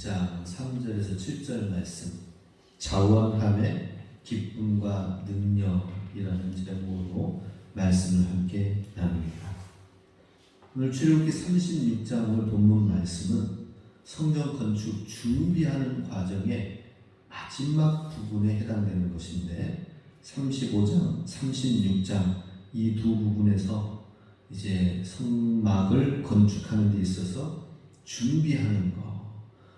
6장 3절에서 7절 말씀, 자원함의 기쁨과 능력이라는 제목으로 말씀을 함께 나눕니다. 오늘 출애굽기 36장 오늘 본문 말씀은 성전 건축 준비하는 과정의 마지막 부분에 해당되는 것인데, 35장, 36장 이 두 부분에서 이제 성막을 건축하는 데 있어서 준비하는 것,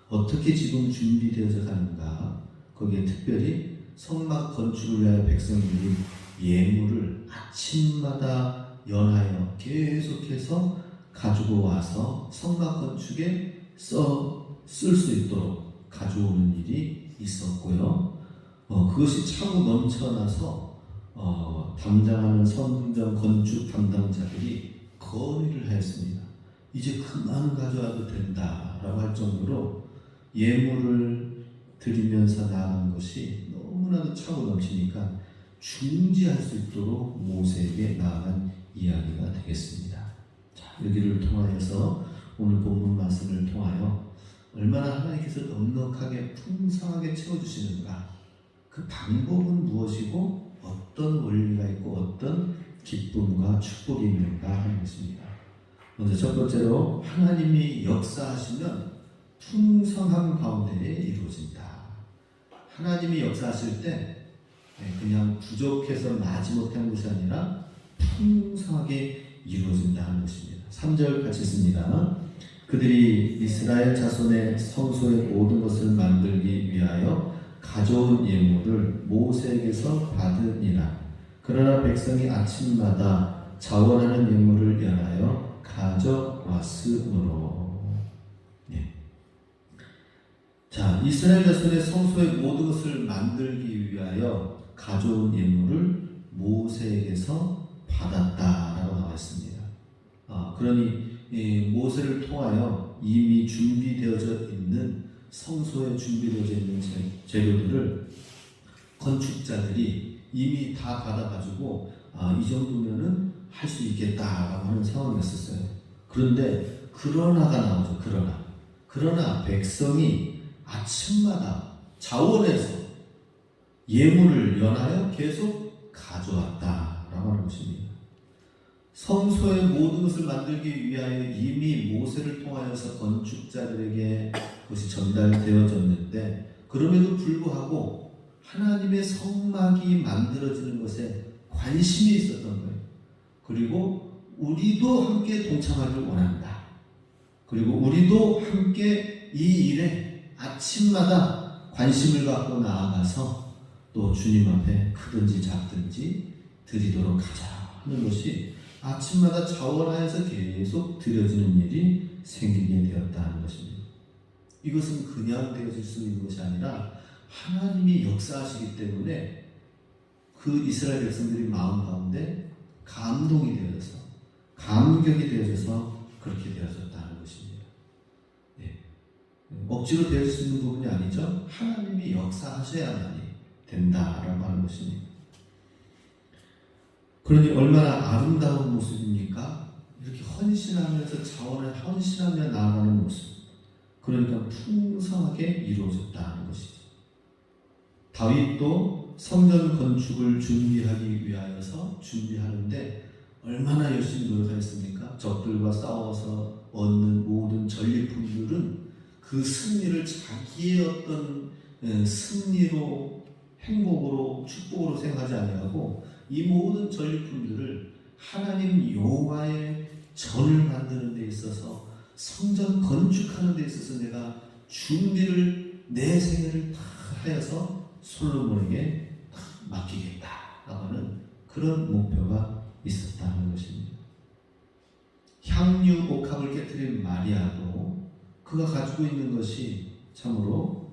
어떻게 지금 준비되어져 가는가, 거기에 특별히 성막 건축을 위하여 백성들이 예물을 아침마다 연하여 계속해서 가지고 와서 성막 건축에 쓸 수 있도록 가져오는 일이 있었고요. 그것이 차고 넘쳐나서 담당하는 성전 건축 담당자들이 건의를 하였습니다. 이제 그만 가져와도 된다라고 할 정도로 예물을 드리면서 나아간 것이 너무나도 차고 넘치니까 중지할 수 있도록 모세에게 나아간 이야기가 되겠습니다. 자, 여기를 통하여서 오늘 본문 말씀을 통하여 얼마나 하나님께서 넉넉하게 풍성하게 채워주시는가, 그 방법은 무엇이고 어떤 원리가 있고 어떤 기쁨과 축복이 있는가 하는 것입니다. 먼저 첫 번째로, 하나님이 역사하시면 풍성함 가운데에 이루어진다. 하나님이 역사하실 때 그냥 부족해서 나지 못한 것이 아니라 풍성하게 이루어진다는 것입니다. 3절 같이 씁니다. 그들이 이스라엘 자손의 성소의 모든 것을 만들기 위하여 가져온 예물을 모세에게서 받으니라. 그러나 백성이 아침마다 자원하는 예물을 연하여 가져왔으므로. 자, 이스라엘 자손의 성소의 모든 것을 만들기 위하여 가져온 예물을 모세에게서 받았다라고 나와 있습니다. 그러니 모세를 통하여 이미 준비되어져 있는 성소에 준비되어져 있는 재료들을 건축자들이 이미 다 받아가지고 이 정도면은 할 수 있겠다라고 하는 상황이었어요. 그런데 그러나가 나오죠. 그러나 백성이 아침마다 자원해서 예물을 연하여 계속 가져왔다라고 하는 것입니다. 성소의 모든 것을 만들기 위하여 이미 모세를 통하여서 건축자들에게 그것이 전달되어졌는데, 그럼에도 불구하고 하나님의 성막이 만들어지는 것에 관심이 있었던 거예요. 그리고 우리도 함께 동참하길 원한다. 그리고 우리도 함께 이 일에 아침마다 관심을 갖고 나아가서 또 주님 앞에 크든지 작든지 드리도록 하자 하는 것이 아침마다 자원하여서 계속 드려지는 일이 생기게 되었다는 것입니다. 이것은 그냥 되어질 수 있는 것이 아니라 하나님이 역사하시기 때문에 그 이스라엘 백성들이 마음 가운데 감동이 되어져서, 감격이 되어져서 그렇게 되어졌다는 것입니다. 억지로 되어질 수 있는 부분이 아니죠. 하나님이 역사하셔야만이 된다라고 하는 것입니다. 그러니 얼마나 아름다운 모습입니까? 이렇게 헌신하면서 자원을 헌신하며 나아가는 모습. 그러니까 풍성하게 이루어졌다는 것이죠. 다윗도 성전 건축을 준비하기 위하여서 준비하는데 얼마나 열심히 노력하였습니까? 적들과 싸워서 얻는 모든 전리품들은 그 승리를 자기의 어떤 승리로, 행복으로, 축복으로 생각하지 아니하고 이 모든 전리품들을 하나님 여호와의 전을 만드는 데 있어서, 성전 건축하는 데 있어서 내가 준비를, 내 생애를 다 하여서 솔로몬에게 맡기겠다라고 하는 그런 목표가 있었다는 것입니다. 향유 옥합을 깨뜨린 마리아도 그가 가지고 있는 것이 참으로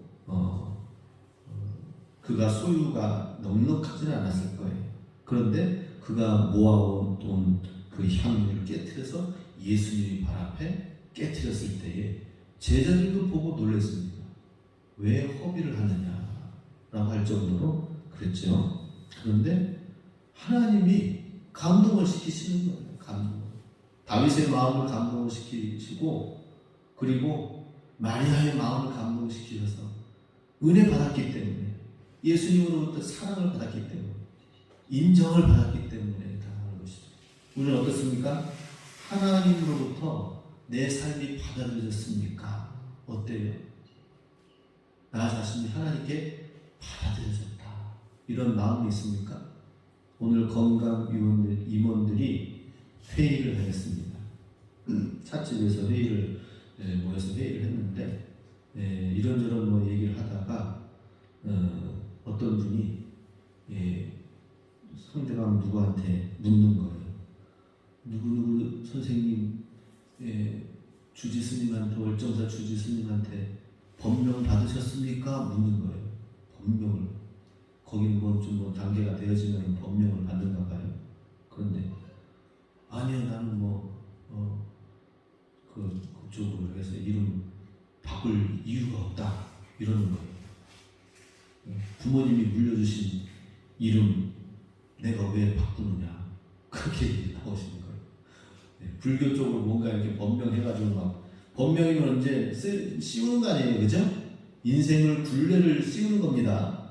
그가 소유가 넉넉하지는 않았을 거예요. 그런데 그가 모아온 그 향유를 깨뜨려서 예수님이 발 앞에 깨뜨렸을 때에 제자들도 보고 놀랐습니다. 왜 허비를 하느냐 라고 할 정도로 그랬죠. 그런데 하나님이 감동을 시키시는 거예요. 다윗의 마음을 감동을 시키시고, 그리고 마리아의 마음을 감동시키셔서 은혜 받았기 때문에, 예수님으로부터 사랑을 받았기 때문에, 인정을 받았기 때문에 당하는 것이죠. 우리는 어떻습니까? 하나님으로부터 내 삶이 받아들여졌습니까? 어때요? 나 자신이 하나님께 받아들여졌다, 이런 마음이 있습니까? 오늘 건강위원들, 임원들이 회의를 하였습니다. 찻집에서 회의를 모여서 회의를 했는데, 이런저런 뭐 얘기를 하다가 어떤 분이 상대방 누구한테 묻는 거예요. 누구누구 선생님, 주지 스님한테, 월정사 주지 스님한테 법명 받으셨습니까? 묻는 거예요. 법명을. 거기는 뭐 단계가 되어지면 법명을 받는가 봐요. 그런데 아니요, 나는 그쪽으로 해서 이름 바꿀 이유가 없다, 이러는 거예요. 부모님이 물려주신 이름 내가 왜 바꾸느냐, 그렇게 나오시는 거예요. 불교 쪽으로 뭔가 이렇게 법명해가지고 막, 법명이면 이제 씌우는 거 아니에요, 그죠? 인생을 굴레를 씌우는 겁니다.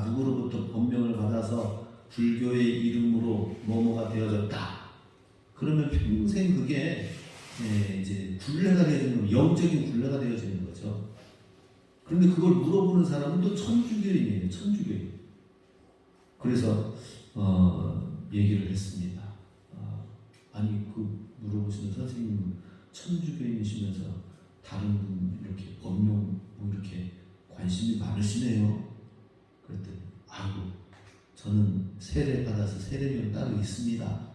누구로부터 법명을 받아서 불교의 이름으로 뭐뭐가 되어졌다, 그러면 평생 그게 이제 굴레가 되어지는, 영적인 굴레가 되어지는 거죠. 그런데 그걸 물어보는 사람은 또 천주교인이에요. 천주교인. 그래서 얘기를 했습니다. 아니, 그 물어보시는 선생님은 천주교인이시면서 다른 분 이렇게 법명 뭐 이렇게 관심이 많으시네요. 그랬더니 아이고, 저는 세례 받아서 세례명 따로 있습니다.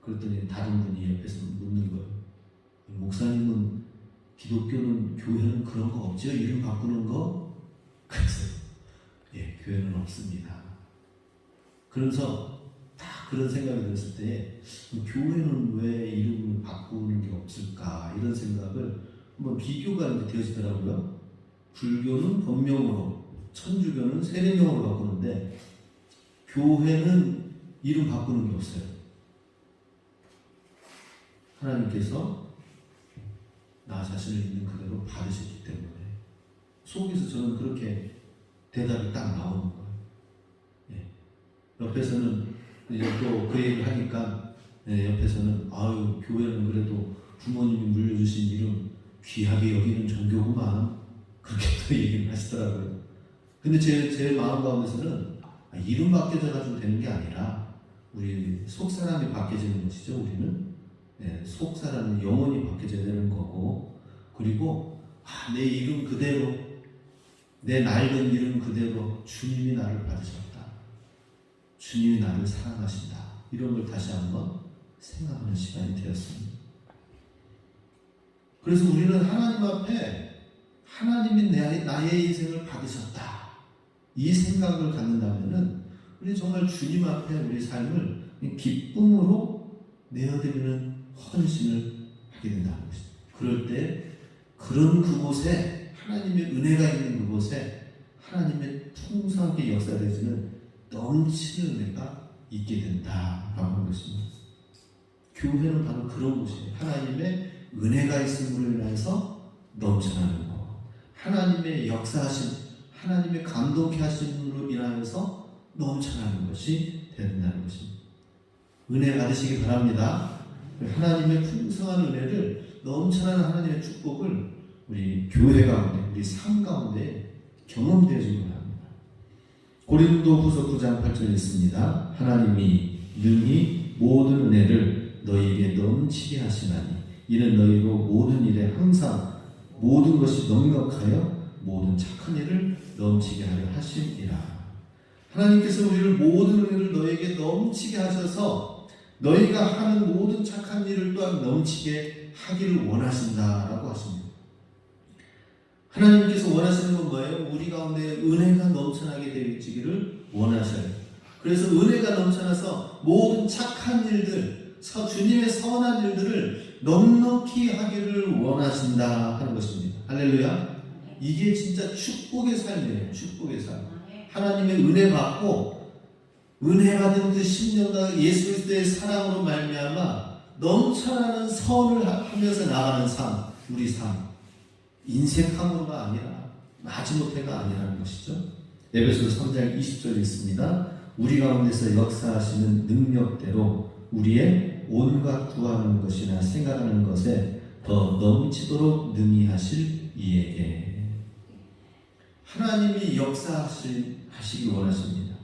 그랬더니 다른 분이 옆에서 묻는 거예요. 목사님은, 기독교는, 교회는 그런 거 없죠? 이름 바꾸는 거? 그래서 교회는 없습니다. 그래서 딱 그런 생각이 들었을 때, 교회는 왜 이름을 바꾸는 게 없을까, 이런 생각을 한번 비교가 이제 되어지더라고요. 불교는 법명으로, 천주교는 세례명으로 바꾸는데 교회는 이름 바꾸는 게 없어요. 하나님께서 나 자신을 있는 그대로 받으셨기 때문에. 속에서 저는 그렇게 대답이 딱 나오는 거예요. 옆에서는 또 그 얘기를 하니까, 옆에서는 아유, 교회는 그래도 부모님이 물려주신 이름 귀하게 여기는 종교구만, 그렇게 또 얘기를 하시더라고요. 근데 제 마음 가운데서는 이름 바뀌어져가지고 되는 게 아니라 우리 속 사람이 바뀌어지는 것이죠. 우리는 속 사람은 영원히 바뀌어져야 되는 거고, 그리고 내 이름 그대로, 내 낡은 이름 그대로 주님이 나를 받으셨다, 주님이 나를 사랑하신다, 이런 걸 다시 한번 생각하는 시간이 되었습니다. 그래서 우리는 하나님 앞에 하나님이 나의 인생을 받으셨다, 이 생각을 갖는다면은 우리 정말 주님 앞에 우리 삶을 기쁨으로 내어드리는 헌신을 하게 된다는 것입니다. 그럴 때 그런 그곳에, 하나님의 은혜가 있는 그곳에 하나님의 풍성하게 역사되어지는 넘치는 은혜가 있게 된다라고 하는 것입니다. 교회는 바로 그런 곳이에요. 하나님의 은혜가 있음으로 인해서 넘쳐나는 것, 하나님의 역사하신, 하나님의 감동케 하심으로 인하여서 넘쳐나는 것이 된다는 것입니다. 은혜 받으시기 바랍니다. 하나님의 풍성한 은혜를, 넘쳐나는 하나님의 축복을 우리 교회 가운데, 우리 삶 가운데 경험되어지기 바랍니다. 고린도후서 9장 8절에 있습니다. 하나님이 능히 모든 은혜를 너희에게 넘치게 하시나니 이는 너희로 모든 일에 항상 모든 것이 넉넉하여 모든 착한 일을 넘치게 하려 하심이라. 하나님께서 우리를 모든 은혜를 너희에게 넘치게 하셔서 너희가 하는 모든 착한 일을 또한 넘치게 하기를 원하신다라고 하십니다. 하나님께서 원하시는 건 뭐예요? 우리 가운데 은혜가 넘쳐나게 되기를 원하셔요. 그래서 은혜가 넘쳐나서 모든 착한 일들, 주님의 선한 일들을 넉넉히 하기를 원하신다 하는 것입니다. 할렐루야. 이게 진짜 축복의 삶이에요. 축복의 삶. 하나님의 은혜 받고, 은혜 받은 그 10년간 예수 그리스도의 사랑으로 말미암아 넘쳐나는 선을 하면서 나가는 삶, 우리 삶, 인색함으로가 아니라 마지못해가 아니라는 것이죠. 에베소서 3장 20절에 있습니다. 우리 가운데서 역사하시는 능력대로 우리의 온갖 구하는 것이나 생각하는 것에 더 넘치도록 능히 하실 이에게. 하나님이 역사하시기 원하십니다.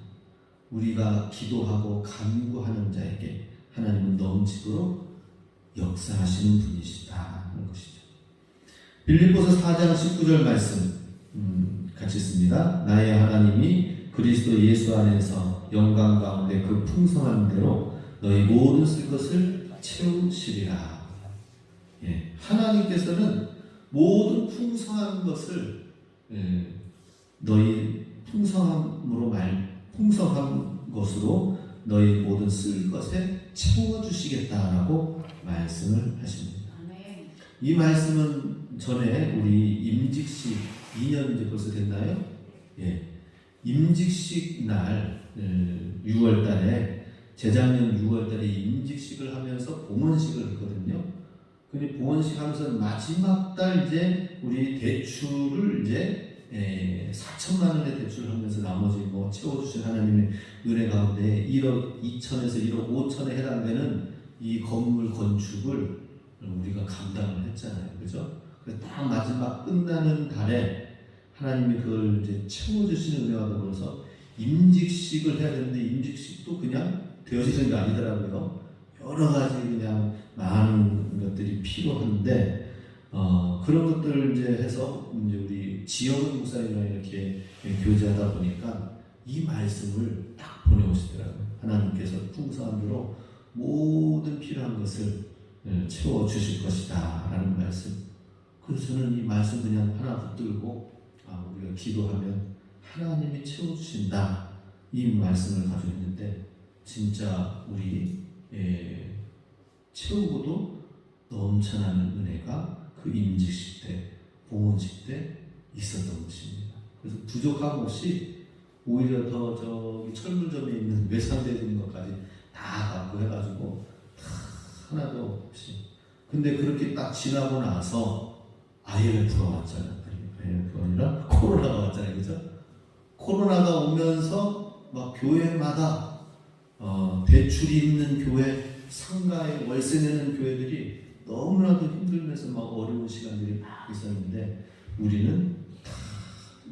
우리가 기도하고 간구하는 자에게 하나님은 넘치도록 역사하시는 분이시다 하는 것이죠. 빌립보서 4장 19절 말씀 같이 씁니다. 나의 하나님이 그리스도 예수 안에서 영광 가운데 그 풍성한 대로 너희 모든 쓸 것을 채우시리라. 예, 하나님께서는 모든 풍성한 것을 너희 풍성한 것으로 너희 모든 쓸 것에 채워주시겠다라고 말씀을 하십니다. 이 말씀은 전에 우리 임직식 2년 이제 벌써 됐나요? 예, 임직식 날 6월 달에 재작년 6월 달에 임직식을 하면서 봉헌식을 했거든요. 근데 봉헌식 하면서 마지막 달 이제 우리 대출을 이제 4천만 원의 대출을 하면서 나머지 뭐 채워주신 하나님의 은혜 가운데 1억 2천에서 1억 5천에 해당되는 이 건물 건축을 우리가 감당을 했잖아요. 그죠? 그래서 딱 마지막 끝나는 달에 하나님이 그걸 이제 채워주시는 은혜와 더불어서 임직식을 해야 되는데 임직식도 그냥 되어지는 게 아니더라고요. 여러 가지 그냥 많은 것들이 필요한데 그런 것들을 이제 해서 이제 우리 지영 목사님이랑 이렇게 교제하다 보니까 이 말씀을 딱 보내오시더라고요. 하나님께서 풍성한 대로 모든 필요한 것을 채워 주실 것이다 라는 말씀. 그래서 저는 이 말씀 그냥 하나 붙들고 우리가 기도하면 하나님이 채워주신다 이 말씀을 가지고 있는데 진짜 우리 채우고도 넘쳐나는 은혜가 그 임직식 때 봉헌식 때 있었던 것입니다. 그래서 부족함 없이 오히려 더 저기 철물점에 있는 외상되어 있는 것까지 다 갖고 해가지고 하나도 없이. 근데 그렇게 딱 지나고 나서 IMF가 왔잖아요. IMF가 아니라 코로나가 왔잖아요. 그죠? 코로나가 오면서 막 교회마다 대출이 있는 교회, 상가에 월세 내는 교회들이 너무나도 힘들면서 막 어려운 시간들이 막 있었는데 우리는 다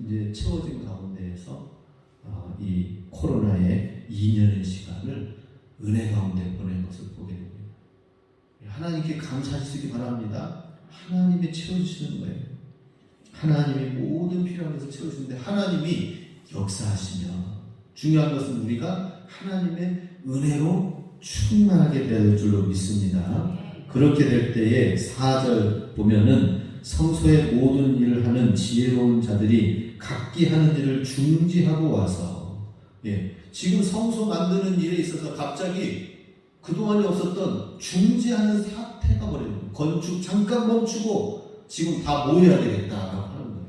이제 채워진 가운데에서 이 코로나의 2년의 시간을 은혜 가운데 보낸 것을 보게 됩니다. 하나님께 감사하시기 바랍니다. 하나님이 채워주시는 거예요. 하나님이 모든 필요한 것을 채워주시는데 하나님이 역사하시며 중요한 것은 우리가 하나님의 은혜로 충만하게 될 줄로 믿습니다. 그렇게 될 때에 4절 보면은 성소의 모든 일을 하는 지혜로운 자들이 각기 하는 일을 중지하고 와서 지금 성소 만드는 일에 있어서 갑자기 그동안에 없었던 중지하는 사태가 벌어지는 거예요. 건축 잠깐 멈추고 지금 다 모여야 되겠다라고 하는 거예요.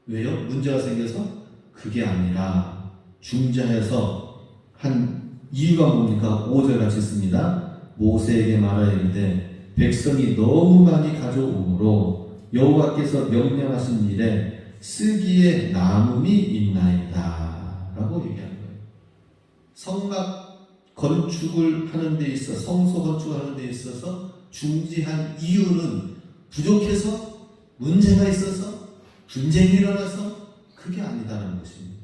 왜요? 문제가 생겨서? 그게 아니라 중지해서 한 이유가 뭡니까? 5절 같이 있습니다. 모세에게 말하여 이르되 백성이 너무 많이 가져오므로 여호와께서 명령하신 일에 쓰기에 남음이 있나이다 라고 얘기하는 거예요. 성막 건축을 하는 데 있어 성소 건축을 하는 데 있어서 중지한 이유는 부족해서 문제가 있어서 분쟁이 일어나서 그게 아니다라는 것입니다.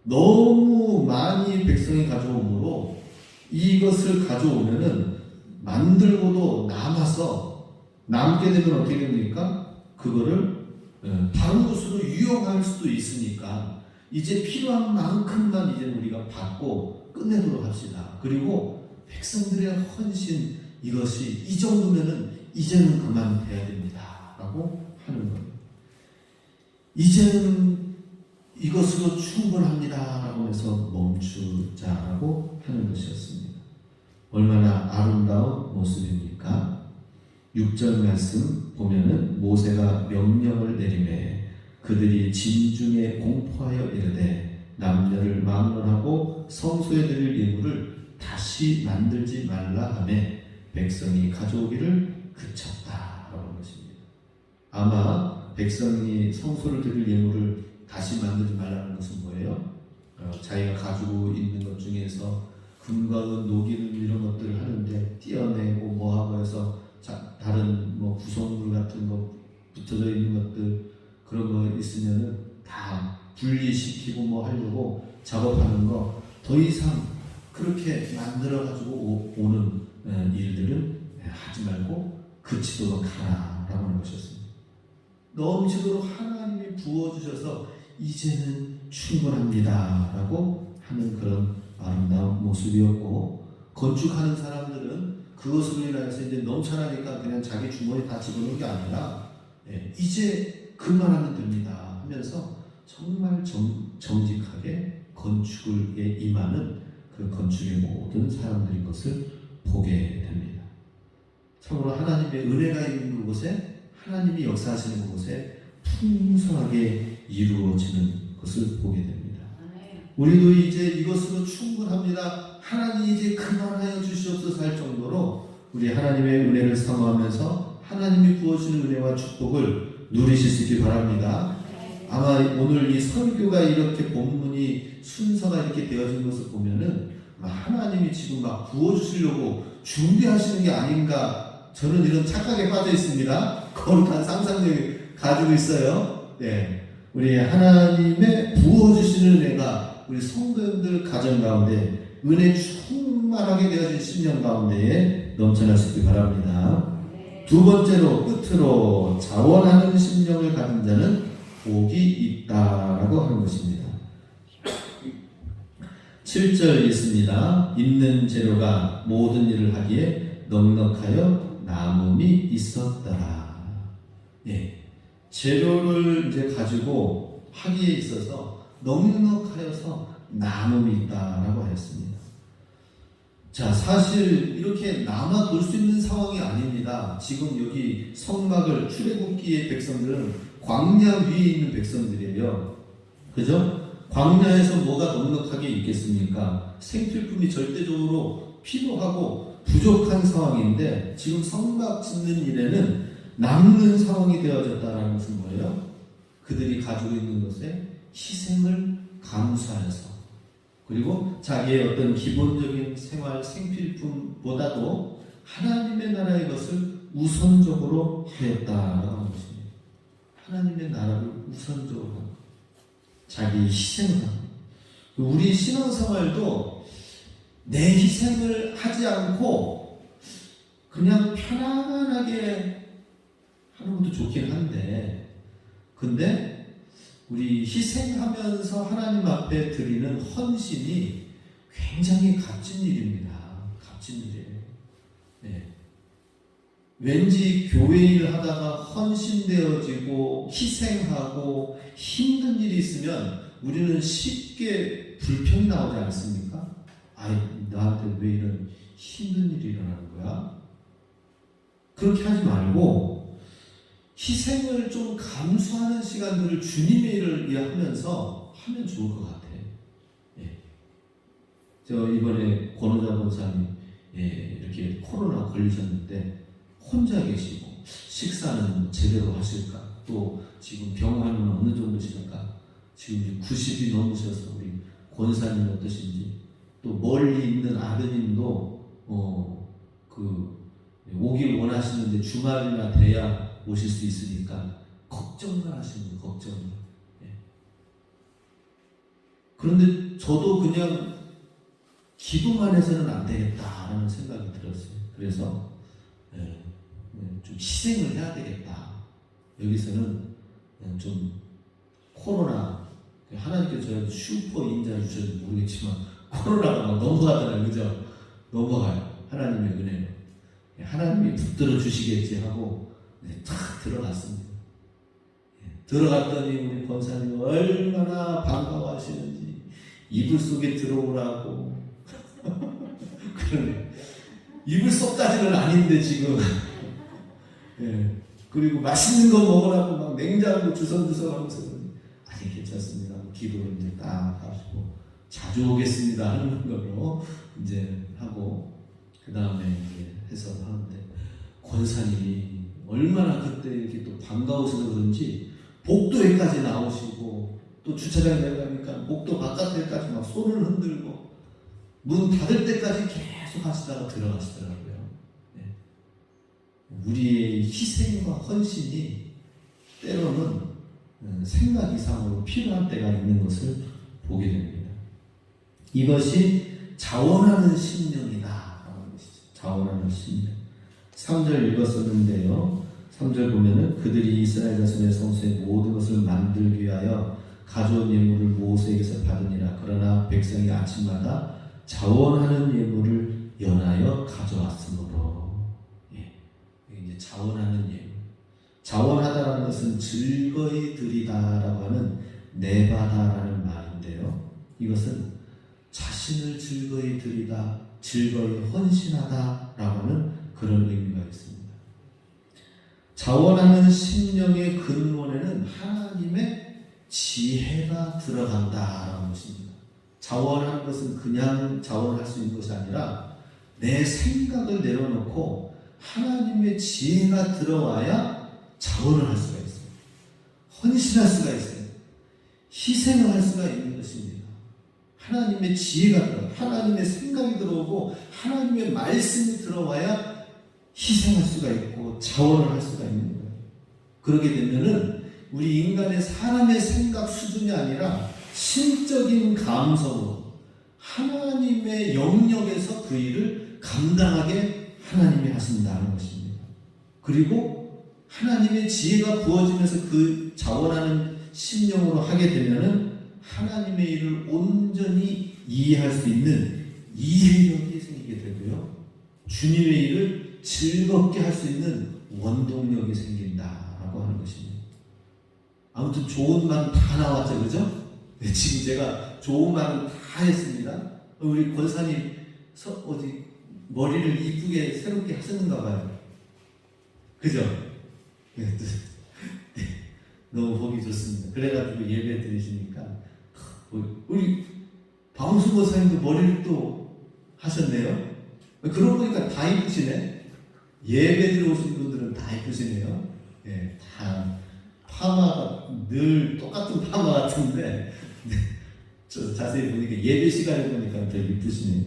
너무 많이 백성이 가져오므로 이것을 가져오면은 만들고도 남아서 남게 되면 어떻게 됩니까? 그거를 다른 곳으로 유용할 수도 있으니까 이제 필요한 만큼만 이제 우리가 받고 끝내도록 합시다. 그리고 백성들의 헌신 이것이 이 정도면은 이제는 그만 돼야 됩니다. 라고 하는 거예요. 이제는 이것으로 충분합니다. 라고 해서 멈추자라고 하는 것이었습니다. 얼마나 아름다운 모습입니까? 6절 말씀 보면은 모세가 명령을 내리매 그들이 진중에 공포하여 이르되 남녀를 막론하고 성소에 드릴 예물을 다시 만들지 말라 하매 백성이 가져오기를 그쳤다 라는 것입니다. 아마 백성이 성소를 드릴 예물을 다시 만들지 말라는 것은 뭐예요? 자기가 가지고 있는 것 중에서 금과 은, 녹이는 이런 것들을 하는데 떼어내고 뭐하고 해서 다른 뭐 구성물 같은 거 붙어져 있는 것들 그런 거 있으면은 다 분리시키고 뭐 하려고 작업하는 거 더 이상 그렇게 만들어 가지고 오는 일들은 하지 말고 그치도록 하라라고 하는 것이었습니다. 넘치도록 하나님이 부어주셔서 이제는 충분합니다라고 하는 그런 아름다운 모습이었고, 건축하는 사람들은 그것으로 인해서 이제 넘쳐나니까 그냥 자기 주머니 다 집어넣은 게 아니라 이제 그만하면 됩니다 하면서 정말 정직하게 건축에 임하는 그 건축의 모든 사람들인 것을 보게 됩니다. 참으로 하나님의 은혜가 있는 그곳에, 하나님이 역사하시는 그곳에 풍성하게 이루어지는 것을 보게 됩니다. 우리도 이제 이것으로 충분합니다, 하나님 이제 그만하여 주시옵소서 할 정도로 우리 하나님의 은혜를 사모하면서 하나님이 부어주시는 은혜와 축복을 누리실 수 있기 바랍니다. 아마 오늘 이 설교가 이렇게 본문이 순서가 이렇게 되어진 것을 보면은 하나님이 지금 막 부어주시려고 준비하시는 게 아닌가, 저는 이런 착각에 빠져 있습니다. 거룩한 상상력을 가지고 있어요. 우리 하나님의 부어주시는 은혜가 우리 성도님들 가정 가운데 은혜 충만하게 되어진 10년 가운데에 넘쳐날 수 있기 바랍니다. 두 번째로 끝으로 자원하는 심령을 가진 자는 복이 있다라고 하는 것입니다. 7절 있습니다. 있는 재료가 모든 일을 하기에 넉넉하여 남음이 있었더라. 재료를 이제 가지고 하기에 있어서 넉넉하여서 남음이 있다라고 하였습니다. 자, 사실 이렇게 남아 돌 수 있는 상황이 아닙니다. 지금 여기 성막을 출애굽기의 백성들은 광야 위에 있는 백성들이에요. 그죠? 광야에서 뭐가 넉넉하게 있겠습니까? 생필품이 절대적으로 필요하고 부족한 상황인데 지금 성막 짓는 일에는 남는 상황이 되어졌다는 것은 뭐예요? 그들이 가지고 있는 것에 희생을 감수하여서, 그리고 자기의 어떤 기본적인 생활 생필품보다도 하나님의 나라의 것을 우선적으로 하였다라고 하는 것입니다. 하나님의 나라를 우선적으로 자기 희생을 하는, 우리 신앙생활도 내 희생을 하지 않고 그냥 편안하게 하는 것도 좋긴 한데, 근데 우리 희생하면서 하나님 앞에 드리는 헌신이 굉장히 값진 일입니다. 값진 일이에요. 왠지 교회 일 하다가 헌신되어지고 희생하고 힘든 일이 있으면 우리는 쉽게 불평이 나오지 않습니까? 아이, 나한테 왜 이런 힘든 일이 일어나는 거야? 그렇게 하지 말고 희생을 좀 감수하는 시간들을 주님의 일을 하면서 하면 좋을 것 같아요. 저 이번에 권호자 권사님 이렇게 코로나 걸리셨는데 혼자 계시고 식사는 제대로 하실까? 또 지금 병환은 어느 정도실까? 지금 90이 넘으셔서 우리 권사님 어떠신지, 또 멀리 있는 아드님도 오길 원하시는데 주말이나 돼야 오실 수 있으니까 걱정만 하시는 거예요. 걱정만. 그런데 저도 그냥 기도만 해서는 안 되겠다라는 생각이 들었어요. 그래서 좀 희생을 해야 되겠다. 여기서는 좀 코로나, 하나님께서 저한테 슈퍼 인자를 주셨는지 모르겠지만 코로나가 막 넘어가잖아요. 그죠? 넘어가요. 하나님의 은혜로. 하나님이 붙들어 주시겠지 하고 탁 들어갔습니다. 들어갔더니 우리 권사님이 얼마나 반가워하시는지, 이불 속에 들어오라고. 그러네. 이불 속까지는 아닌데 지금. 그리고 맛있는 거 먹으라고 막 냉장고 주섬주섬 하면서 아니 괜찮습니다. 기도를 이제 딱 하시고 자주 오겠습니다 하는 걸로 이제 하고, 그 다음에 이제 해서 하는데 권사님이 얼마나 그때 이렇게 또 반가우셔서 그런지 복도에까지 나오시고 또 주차장에 내려가니까 복도 바깥에까지 막 손을 흔들고 문 닫을 때까지 계속 하시다가 들어가시더라고요. 네. 우리의 희생과 헌신이 때로는 생각 이상으로 필요한 때가 있는 것을 보게 됩니다. 이것이 자원하는 심령이다. 자원하는 심령. 3절 읽었었는데요. 3절 보면은 그들이 이스라엘 자손의 성소의 모든 것을 만들기 위하여 가져온 예물을 모세에게서 받으니라. 그러나 백성이 아침마다 자원하는 예물을 연하여 가져왔으므로. 예. 이제 자원하는 예물. 자원하다라는 것은 즐거이 드리다라고 하는 내바다라는 말인데요. 이것은 자신을 즐거이 드리다, 즐거이 헌신하다라고 하는 그런 의미가 있습니다. 자원하는 심령의 근원에는 하나님의 지혜가 들어간다라는 것입니다. 자원하는 것은 그냥 자원할 수 있는 것이 아니라 내 생각을 내려놓고 하나님의 지혜가 들어와야 자원을 할 수가 있어요. 헌신할 수가 있어요. 희생을 할 수가 있는 것입니다. 하나님의 지혜가 들어와요. 하나님의 생각이 들어오고 하나님의 말씀이 들어와야 희생할 수가 있고 자원을 할 수가 있는 거예요. 그러게 되면은 우리 인간의 사람의 생각 수준이 아니라 신적인 감성으로 하나님의 영역에서 그 일을 감당하게 하나님이 하신다는 것입니다. 그리고 하나님의 지혜가 부어지면서 그 자원하는 심령으로 하게 되면은 하나님의 일을 온전히 이해할 수 있는 이해력이 생기게 되고요. 주님의 일을 즐겁게 할 수 있는 원동력이 생긴다라고 하는 것입니다. 아무튼 좋은 말 다 나왔죠, 그죠? 네, 지금 제가 좋은 말은 다 했습니다. 우리 권사님 어디 머리를 이쁘게 새롭게 하셨는가 봐요. 그죠? 네, 네, 너무 보기 좋습니다. 그래가지고 예배 드리시니까 우리 방수 권사님도 머리를 또 하셨네요. 그러고 보니까 다 이쁘시네. 예배 들어오신 분들은 다 이쁘시네요. 예, 다 파마가 늘 똑같은 파마 같은데 저 자세히 보니까 예배 시간에 보니까 더 이쁘시네요.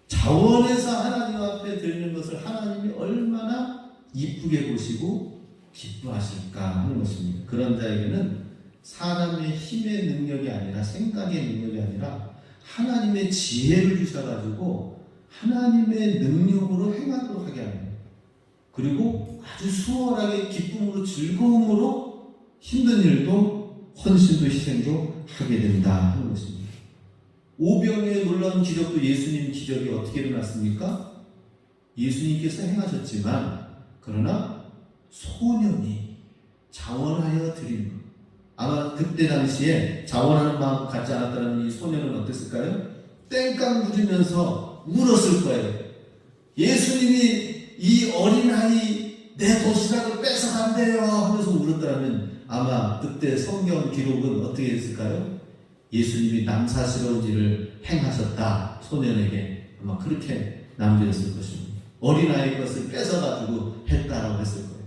자원해서 하나님 앞에 드리는 것을 하나님이 얼마나 이쁘게 보시고 기뻐하실까 하는 것입니다. 그런 자에게는 사람의 힘의 능력이 아니라 생각의 능력이 아니라 하나님의 지혜를 주셔가지고 하나님의 능력으로 행하도록 하게 합니다. 그리고 아주 수월하게 기쁨으로 즐거움으로 힘든 일도 헌신도 희생도 하게 된다 하는 것입니다. 오병이의 놀라운 기적도 예수님 기적이 어떻게 일어났습니까? 예수님께서 행하셨지만 그러나 소년이 자원하여 드린 것. 아마 그때 당시에 자원하는 마음 갖지 않았다는 이 소년은 어땠을까요? 땡깡 부리면서 울었을 거예요. 예수님이 이 어린아이 내 도시락을 뺏어간대요 하면서 울었다면 아마 그때 성경 기록은 어떻게 했을까요? 예수님이 남사스러운 일을 행하셨다 소년에게 아마 그렇게 남겨졌을 것입니다. 어린아이 것을 뺏어가지고 했다라고 했을 거예요.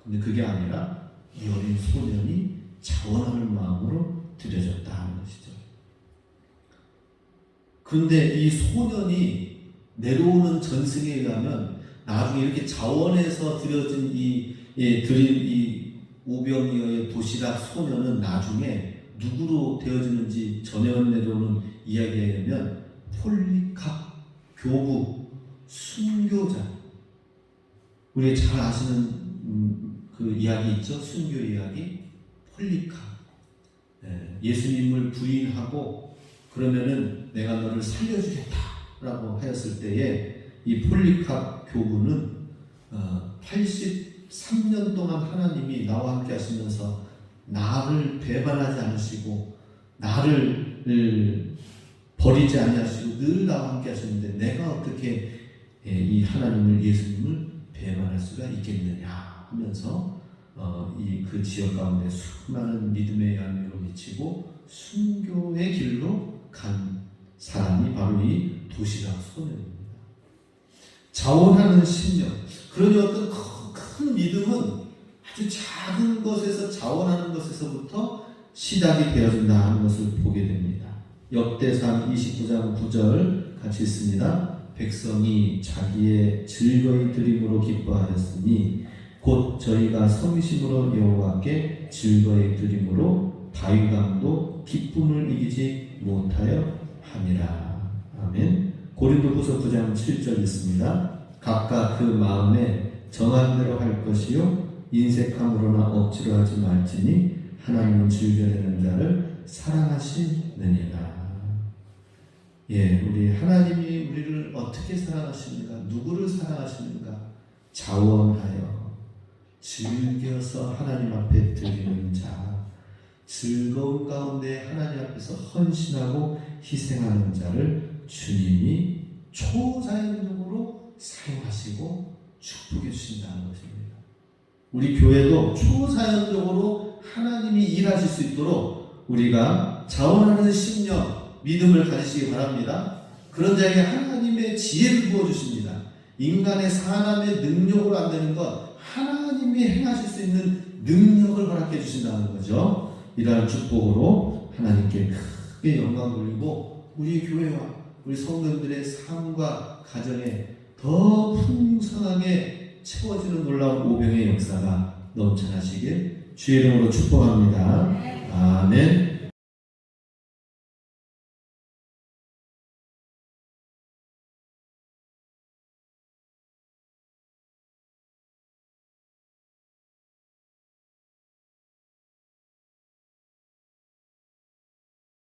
근데 그게 아니라 이 어린 소년이 자원하는 마음으로 드려졌다 하는 것이죠. 그런데 이 소년이 내려오는 전승에 의하면 나중에 이렇게 자원해서 드려진 드린 이 오병이어의 도시락 소년은 나중에 누구로 되어지는지 전해 내려오는 이야기에 의하면 폴리캅 교부 순교자, 우리 잘 아시는 그 이야기 있죠? 순교 이야기. 폴리캅, 예수님을 부인하고 그러면은 내가 너를 살려주겠다라고 하였을 때에 이 폴리캅 교부는 83년 동안 하나님이 나와 함께 하시면서 나를 배반하지 않으시고 나를 버리지 아니하시고 늘 나와 함께 하셨는데 내가 어떻게 이 하나님을 예수님을 배반할 수가 있겠느냐 하면서 그 지역 가운데 수많은 믿음의 열매로 미치고 순교의 길로 간 사람이 바로 이 도시락 소년입니다. 자원하는 심령. 그러니 어떤 큰 큰 믿음은 아주 작은 것에서 자원하는 것에서부터 시작이 되어진다 하는 것을 보게 됩니다. 역대상 29장 9절 같이 읽습니다. 백성이 자기의 즐거이 드림으로 기뻐하였으니 곧 저희가 성심으로 여호와께 즐거이 드림으로 다윗왕도 기쁨을 이기지 못하여 함이라. 아멘. 고린도후서 9장 7절 있습니다. 각각 그 마음에 정한 대로 할 것이요 인색함으로나 억지로 하지 말지니 하나님은 즐겨내는 자를 사랑하시느니라. 예, 우리 하나님이 우리를 어떻게 사랑하십니까? 누구를 사랑하십니까? 자원하여 즐겨서 하나님 앞에 드리는 자, 즐거운 가운데 하나님 앞에서 헌신하고 희생하는 자를 주님이 초자연적으로 사용하시고 축복해 주신다는 것입니다. 우리 교회도 초자연적으로 하나님이 일하실 수 있도록 우리가 자원하는 심령, 믿음을 가지시기 바랍니다. 그런 자에게 하나님의 지혜를 부어주십니다. 인간의 사람의 능력으로 안 되는 것, 하나님이 행하실 수 있는 능력을 허락해 주신다는 거죠. 이러한 축복으로 하나님께 크게 영광 돌리고 우리 교회와 우리 성도들의 삶과 가정에 더 풍성하게 채워지는 놀라운 오병의 역사가 넘쳐나시길 주의 이름으로 축복합니다. 아멘.